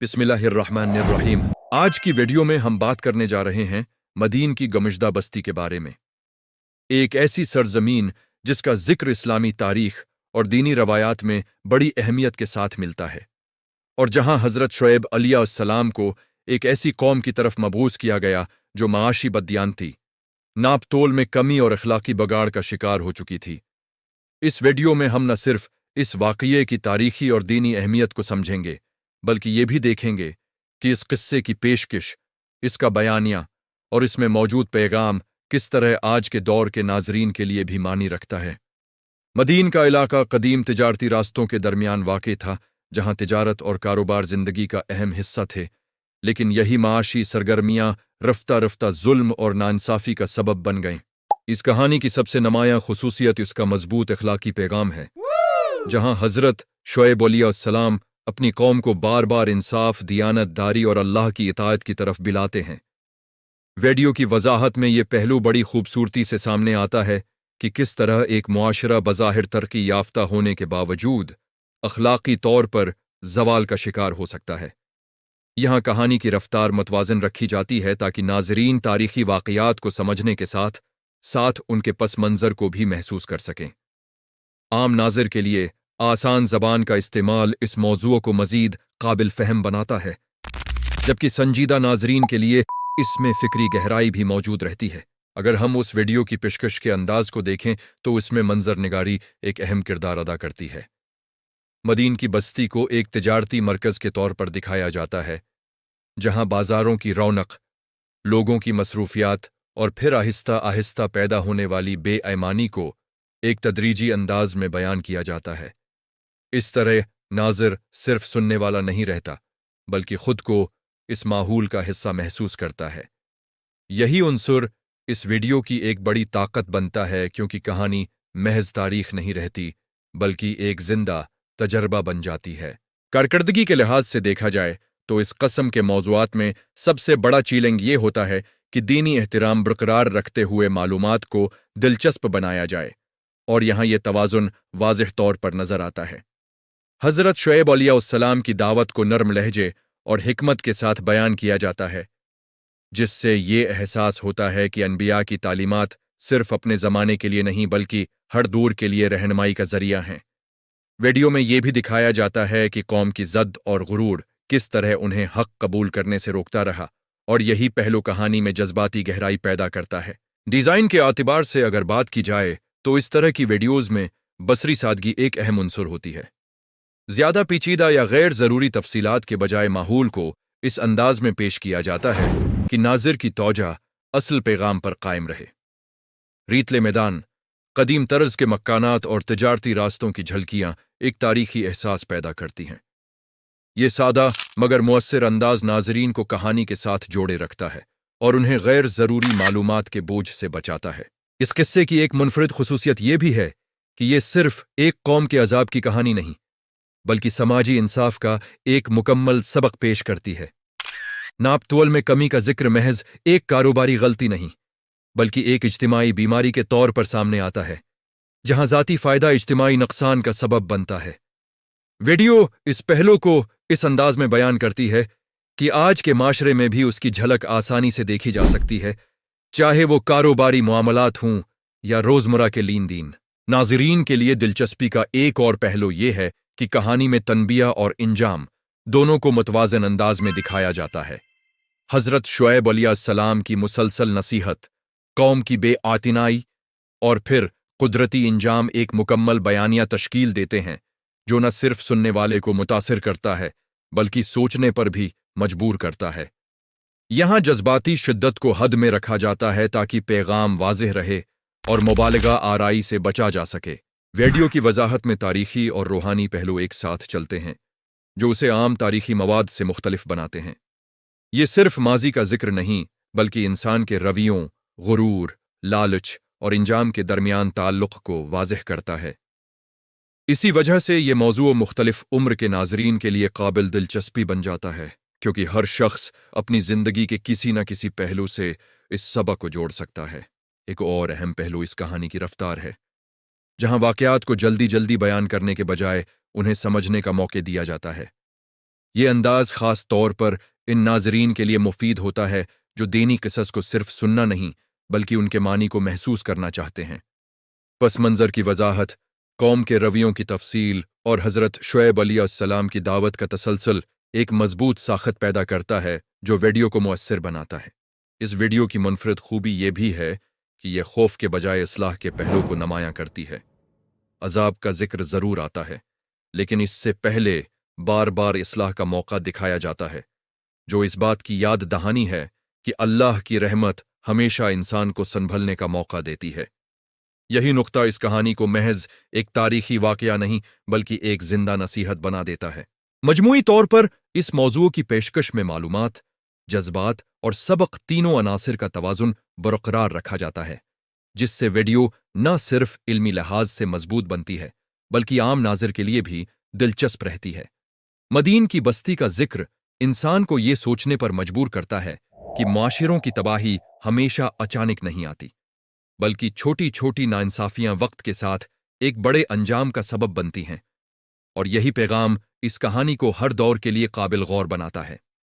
बिस्मिल्लाहिर्रहमानिर्रहीम। आज की वीडियो में हम बात करने जा रहे हैं मदीन की गमशदा बस्ती के बारे में। एक ऐसी सरजमीन जिसका जिक्र इस्लामी तारीख और दीनी रवायात में बड़ी अहमियत के साथ मिलता है, और जहां हजरत शुएब अलैहिस्सलाम को एक ऐसी कौम की तरफ मबूस किया गया जो माशी बददियानती, नाप तोल में कमी और अखलाकी बगाड़ का शिकार हो चुकी थी। इस वीडियो में हम न सिर्फ इस वाक़ये की तारीखी और दीनी अहमियत को समझेंगे, बल्कि ये भी देखेंगे कि इस किस्से की पेशकश, इसका बयानिया और इसमें मौजूद पैगाम किस तरह आज के दौर के नाजरीन के लिए भी मानी रखता है। मदीन का इलाका कदीम तिजारती रास्तों के दरमियान वाक़ था, जहां तिजारत और कारोबार जिंदगी का अहम हिस्सा थे, लेकिन यही माशी सरगर्मियां रफ्ता रफ्ता जुल्म और नाइंसाफ़ी का सबब बन गईं। इस कहानी की सबसे नुमायां खुसूसियत इसका मजबूत अखलाकी पैगाम है, जहां हजरत शुएब अलैहिस्सलाम अपनी कौम को बार बार इंसाफ, दियानतदारी और अल्लाह की इताअत की तरफ बुलाते हैं। वीडियो की वजाहत में ये पहलू बड़ी खूबसूरती से सामने आता है कि किस तरह एक मुआशरा बज़ाहिर तरक्की याफ्ता होने के बावजूद अखलाकी तौर पर ज़वाल का शिकार हो सकता है। यहाँ कहानी की रफ्तार मतवाज़न रखी जाती है ताकि नाज़रीन तारीखी वाक़यात को समझने के साथ साथ उनके पस मंज़र को भी महसूस कर सकें। आम नाज़िर के लिए आसान ज़बान का इस्तेमाल इस मौज़ूअ को मज़ीद काबिल फ़हम बनाता है, जबकि संजीदा नाज़रीन के लिए इसमें फ़िक्री गहराई भी मौजूद रहती है। अगर हम उस वीडियो की पेशकश के अंदाज़ को देखें तो इसमें मंजर निगारी एक अहम किरदार अदा करती है। मदीन की बस्ती को एक तिजारती मरकज़ के तौर पर दिखाया जाता है, जहां बाज़ारों की रौनक, लोगों की मसरूफियात और फिर आहिस्ता आहिस्ता पैदा होने वाली बेईमानी को एक तदरीजी अंदाज में बयान किया जाता है। इस तरह नाज़िर सिर्फ सुनने वाला नहीं रहता, बल्कि खुद को इस माहौल का हिस्सा महसूस करता है। यही उन्सुर इस वीडियो की एक बड़ी ताकत बनता है, क्योंकि कहानी महज तारीख नहीं रहती, बल्कि एक जिंदा तजर्बा बन जाती है। कारकर्दगी के लिहाज से देखा जाए तो इस कस्म के मौज़ूआत में सबसे बड़ा चैलेंज ये होता है कि दीनी एहतराम बरकरार रखते हुए मालूमात को दिलचस्प बनाया जाए, और यहाँ ये तवाज़ुन वाज़ेह तौर पर नज़र आता है। हज़रत शुएब अलैहिस्सलाम की दावत को नरम लहजे और हिकमत के साथ बयान किया जाता है, जिससे ये एहसास होता है कि अनबिया की तालीमात सिर्फ अपने ज़माने के लिए नहीं, बल्कि हर दौर के लिए रहनुमाई का ज़रिया हैं। वीडियो में ये भी दिखाया जाता है कि कौम की ज़द और गुरूर किस तरह उन्हें हक़ कबूल करने से रोकता रहा, और यही पहलू कहानी में जज्बाती गहराई पैदा करता है। डिज़ाइन के आतिबार से अगर बात की जाए तो इस तरह की वीडियोज़ में बसरी सादगी एक अहम उन्सुर होती है। ज़्यादा पेचीदा या गैर ज़रूरी तफसीलात के बजाय माहौल को इस अंदाज में पेश किया जाता है कि नाज़िर की तौजा असल पैगाम पर कायम रहे। रीतले मैदान, कदीम तर्ज के मकानात और तिजारती रास्तों की झलकियाँ एक तारीखी एहसास पैदा करती हैं। ये सादा मगर मुअस्सिर अंदाज नाज़रीन को कहानी के साथ जोड़े रखता है और उन्हें गैर ज़रूरी मालूमात के बोझ से बचाता है। इस किस्से की एक मुनफरिद खुसूसियत यह भी है कि ये सिर्फ एक कौम के अजाब की कहानी नहीं, बल्कि समाजी इंसाफ का एक मुकम्मल सबक पेश करती है। नाप तोल में कमी का जिक्र महज एक कारोबारी गलती नहीं, बल्कि एक इज्तिमाई बीमारी के तौर पर सामने आता है, जहां ज़ाती फ़ायदा इज्तिमाई नुकसान का सबब बनता है। वीडियो इस पहलू को इस अंदाज में बयान करती है कि आज के माशरे में भी उसकी झलक आसानी से देखी जा सकती है, चाहे वो कारोबारी मामलात हों या रोज़मर्रा के लीन दीन। नाज़रीन के लिए दिलचस्पी का एक और पहलू ये है कि कहानी में तनबिया और इंजाम दोनों को मुतवाज़न अंदाज में दिखाया जाता है। हज़रत शुएब अलैहिस्सलाम की मुसलसल नसीहत, कौम की बेआतिनाई और फिर कुदरती इंजाम एक मुकम्मल बयानिया तश्कील देते हैं, जो न सिर्फ सुनने वाले को मुतासिर करता है, बल्कि सोचने पर भी मजबूर करता है। यहाँ जज्बाती शिद्दत को हद में रखा जाता है ताकि पैगाम वाज़ेह रहे और मुबालगा आराई से बचा जा सके। वीडियो की वजाहत में तारीखी और रूहानी पहलू एक साथ चलते हैं, जो उसे आम तारीखी मवाद से मुख्तलिफ बनाते हैं। ये सिर्फ माजी का जिक्र नहीं, बल्कि इंसान के रवैयों, गुरूर, लालच और इंजाम के दरमियान ताल्लुक़ को वाज़ेह करता है। इसी वजह से ये मौज़ूअ मुख्तलिफ उम्र के नाज़रीन के लिए काबिल दिलचस्पी बन जाता है, क्योंकि हर शख्स अपनी ज़िंदगी के किसी न किसी पहलू से इस सबक को जोड़ सकता है। एक और अहम पहलू इस कहानी की रफ्तार है, जहां वाक़यात को जल्दी जल्दी बयान करने के बजाय उन्हें समझने का मौका दिया जाता है। یہ انداز خاص طور پر ان ناظرین کے لیے مفید ہوتا ہے جو دینی قصص کو صرف سننا نہیں بلکہ ان کے معنی کو محسوس کرنا چاہتے ہیں۔ پس منظر کی وضاحت، قوم کے رویوں کی تفصیل اور حضرت شعیب علیہ السلام کی دعوت کا تسلسل ایک مضبوط ساخت پیدا کرتا ہے جو ویڈیو کو مؤثر بناتا ہے۔ اس ویڈیو کی منفرد خوبی یہ بھی ہے کہ یہ خوف کے بجائے اصلاح کے پہلو کو نمایاں کرتی ہے۔ عذاب کا ذکر ضرور آتا ہے، لیکن اس سے پہلے بار بار اصلاح کا موقع دکھایا جاتا ہے، جو اس بات کی یاد دہانی ہے کہ اللہ کی رحمت ہمیشہ انسان کو سنبھلنے کا موقع دیتی ہے۔ یہی نقطہ اس کہانی کو محض ایک تاریخی واقعہ نہیں بلکہ ایک زندہ نصیحت بنا دیتا ہے۔ مجموعی طور پر اس موضوع کی پیشکش میں معلومات، جذبات اور سبق تینوں عناصر کا توازن برقرار رکھا جاتا ہے، جس سے ویڈیو نہ صرف علمی لحاظ سے مضبوط بنتی ہے بلکہ عام ناظر کے لیے بھی دلچسپ رہتی ہے۔ مدین کی بستی کا ذکر انسان کو یہ سوچنے پر مجبور کرتا ہے کہ معاشروں کی تباہی ہمیشہ اچانک نہیں آتی، بلکہ چھوٹی چھوٹی ناانصافیاں وقت کے ساتھ ایک بڑے انجام کا سبب بنتی ہیں، اور یہی پیغام اس کہانی کو ہر دور کے لیے قابل غور بناتا ہے۔